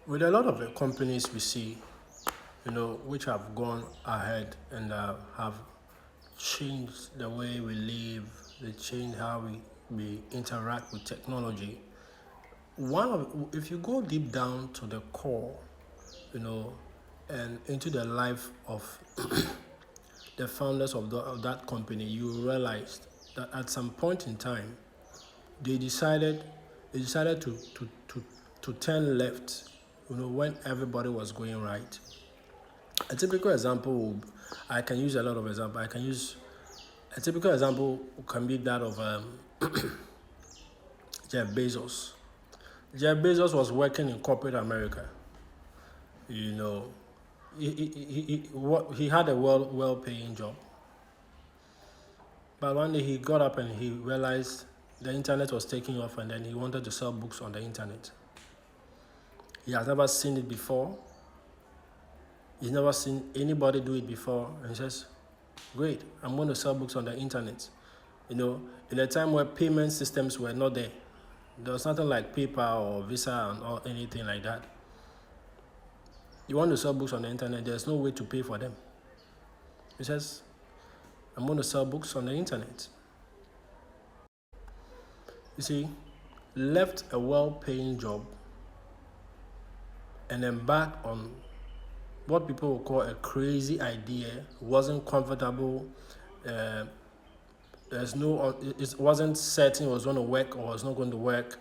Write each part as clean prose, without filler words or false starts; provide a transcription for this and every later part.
With a lot of the companies we see, which have gone ahead and have changed the way we live, they change how we interact with technology. If you go deep down to the core, and into the life of the founders of that company, you realize that at some point in time, they decided to turn left, when everybody was going right. A typical example, I can use a lot of examples. A typical example can be that of Jeff Bezos. Jeff Bezos was working in corporate America. He had a well-paying job. But one day he got up and he realized the internet was taking off, and then he wanted to sell books on the internet. He has never seen it before. He's never seen anybody do it before. And he says, great, I'm going to sell books on the internet. In a time where payment systems were not there. There was nothing like PayPal or Visa or anything like that. You want to sell books on the internet, there's no way to pay for them. He says, I'm going to sell books on the internet. You see, left a well-paying job and embarked on what people would call a crazy idea. Wasn't comfortable. It wasn't certain it was going to work or was not going to work.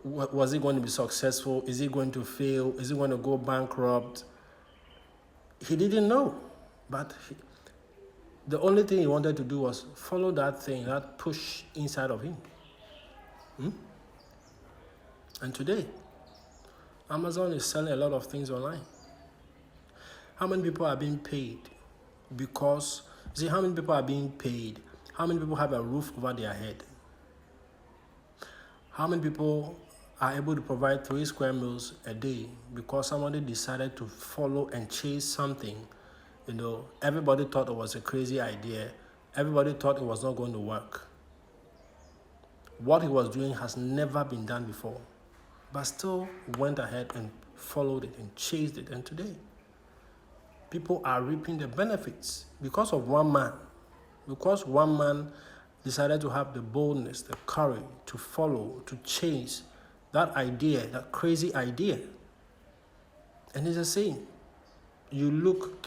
Was it going to be successful? Is it going to fail? Is it going to go bankrupt? He didn't know, but the only thing he wanted to do was follow that thing, that push inside of him. And today, Amazon is selling a lot of things online. How many people are being paid? How many people are being paid? How many people have a roof over their head? How many people are able to provide 3 square meals a day because somebody decided to follow and chase something? Everybody thought it was a crazy idea. Everybody thought it was not going to work. What he was doing has never been done before, but still went ahead and followed it and chased it. And today, people are reaping the benefits because of one man. Because one man decided to have the boldness, the courage to follow, to chase that idea, that crazy idea. And it's the same. You look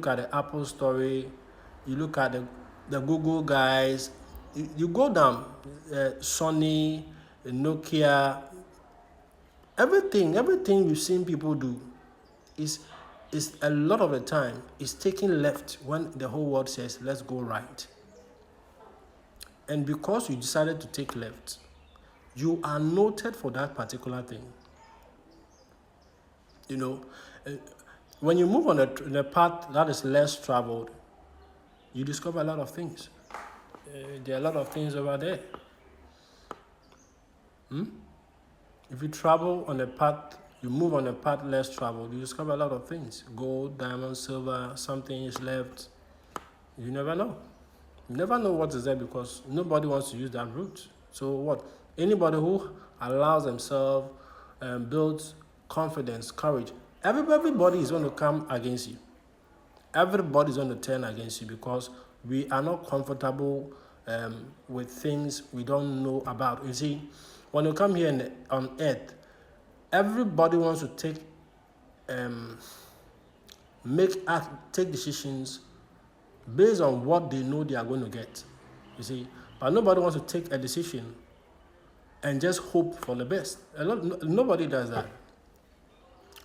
at the Apple story, you look at the Google guys, you go down, Sony, Nokia, everything you've seen people do is a lot of the time is taking left when the whole world says, let's go right. And because you decided to take left, you are noted for that particular thing. When you move on a path that is less traveled, you discover a lot of things. There are a lot of things over there. If you travel on a path, you move on a path less traveled, you discover a lot of things. Gold, diamond, silver, something is left. You never know. You never know what is there because nobody wants to use that route. So what? Anybody who allows themselves and builds confidence, courage, everybody is going to come against you. Everybody is going to turn against you because we are not comfortable with things we don't know about. You see, when you come here on earth, everybody wants to take decisions based on what they know they are going to get. You see, but nobody wants to take a decision and just hope for the best. Nobody does that.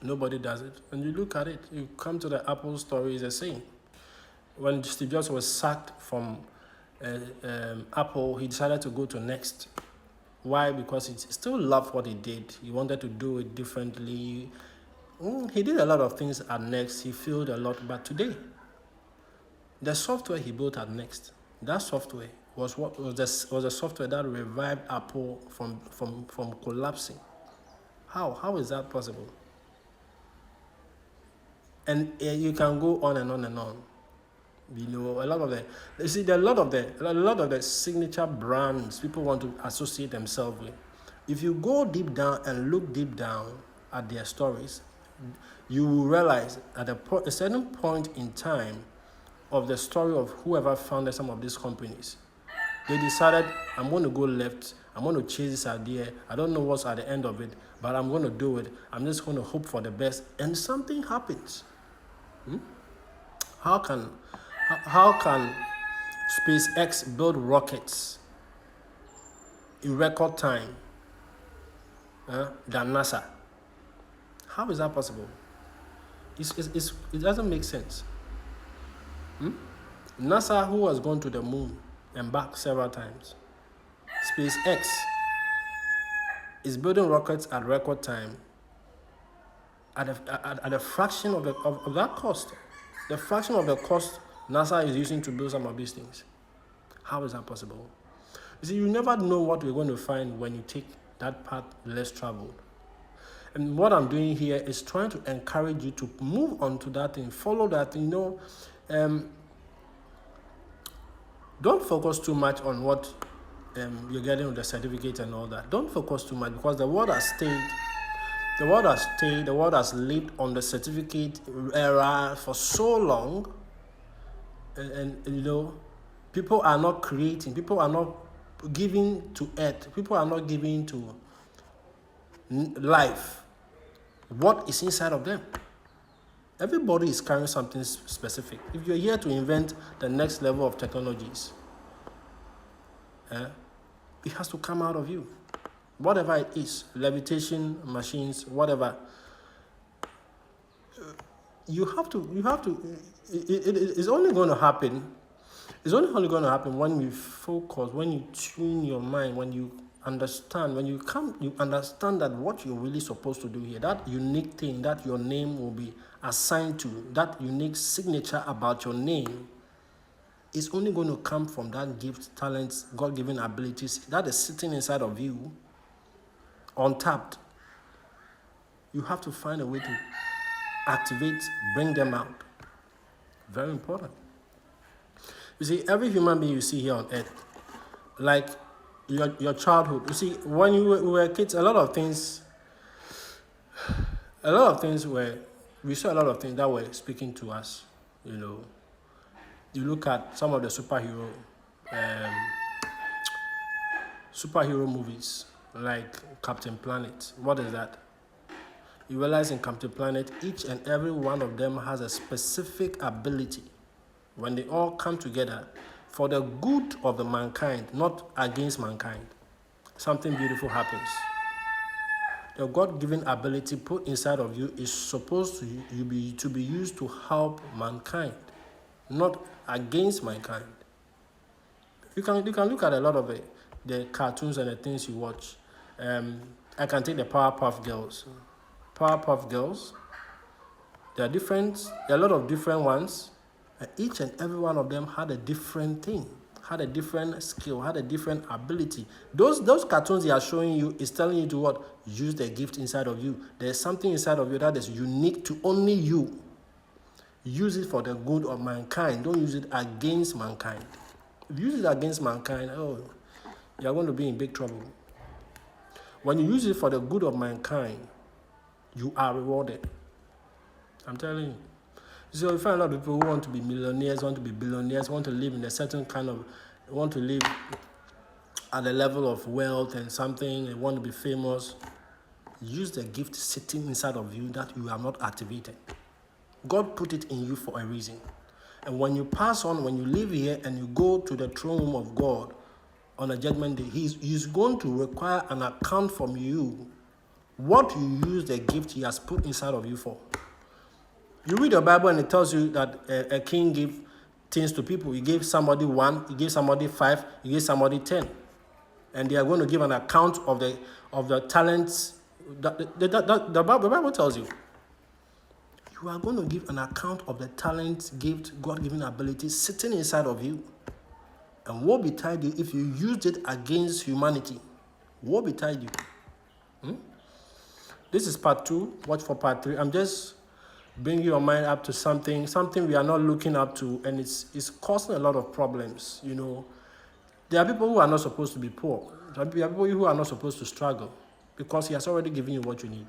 Nobody does it. And you look at it, you come to the Apple story, it's the same. When Steve Jobs was sacked from Apple, he decided to go to Next. Why? Because he still loved what he did. He wanted to do it differently. He did a lot of things at Next. He failed a lot. But today, the software he built at Next, that software was a software that revived Apple from collapsing. How is that possible? And you can go on and on and on. A lot of the signature brands people want to associate themselves with. If you go deep down and look deep down, at their stories, you will realize at a certain point in time of the story of whoever founded some of these companies, they decided, I'm going to go left, I'm going to chase this idea, I don't know what's at the end of it, but I'm going to do it, I'm just going to hope for the best, and something happens. How can SpaceX build rockets in record time than NASA? How is that possible? It doesn't make sense. NASA, who has gone to the moon and back several times, SpaceX is building rockets at record time at a fraction of that cost. The fraction of the cost NASA is using to build some of these things. How is that possible? You see, you never know what you're going to find when you take that path less traveled. And what I'm doing here is trying to encourage you to move on to that thing, follow that thing. Don't focus too much on what you're getting with the certificate and all that. Don't focus too much, because the world has stayed. The world has lived on the certificate era for so long, and people are not creating, people are not giving to earth, people are not giving to life what is inside of them. Everybody is carrying something specific. If you're here to invent the next level of technologies, it has to come out of you. Whatever it is, levitation machines, whatever, you have to. It's only going to happen. It's only going to happen when you focus, when you tune your mind, when you understand, you understand that what you're really supposed to do here, that unique thing that your name will be assigned to, that unique signature about your name, is only going to come from that gift, talents, God-given abilities that is sitting inside of you, untapped. You have to find a way to activate, bring them out. Very important. You see, every human being you see here on earth, like your childhood, you see, when we were kids, a lot of things we saw a lot of things that were speaking to us. You look at some of the superhero movies, like Captain Planet. What is that? You realize in Captain Planet, each and every one of them has a specific ability. When they all come together for the good of the mankind, not against mankind, something beautiful happens. The God-given ability put inside of you is supposed to be used to help mankind, not against mankind. You can look at a lot of the cartoons and the things you watch. I can take the Powerpuff Girls. Powerpuff Girls, there are a lot of different ones. And each and every one of them had a different thing, had a different skill, had a different ability. Those cartoons they are showing you is telling you to what? Use the gift inside of you. There's something inside of you that is unique to only you. Use it for the good of mankind. Don't use it against mankind. If you use it against mankind, you're going to be in big trouble. When you use it for the good of mankind, you are rewarded. I'm telling you. So you find a lot of people who want to be millionaires, want to be billionaires, want to live in a certain want to live at a level of wealth and something, and want to be famous. Use the gift sitting inside of you that you have not activated. God put it in you for a reason. And when you pass on, when you live here and you go to the throne room of God on a judgment day, he's going to require an account from you what you use the gift he has put inside of you for. You read the Bible and it tells you that a king gave things to people. He gave somebody 1, he gave somebody 5, he gave somebody 10. And they are going to give an account of the talents. The Bible tells you. You are going to give an account of the talent, gift, God-given abilities sitting inside of you. And woe betide you if you used it against humanity. Woe betide you. This is part 2. Watch for part 3. I'm just bringing your mind up to something we are not looking up to, and it's causing a lot of problems. There are people who are not supposed to be poor. There are people who are not supposed to struggle, because he has already given you what you need.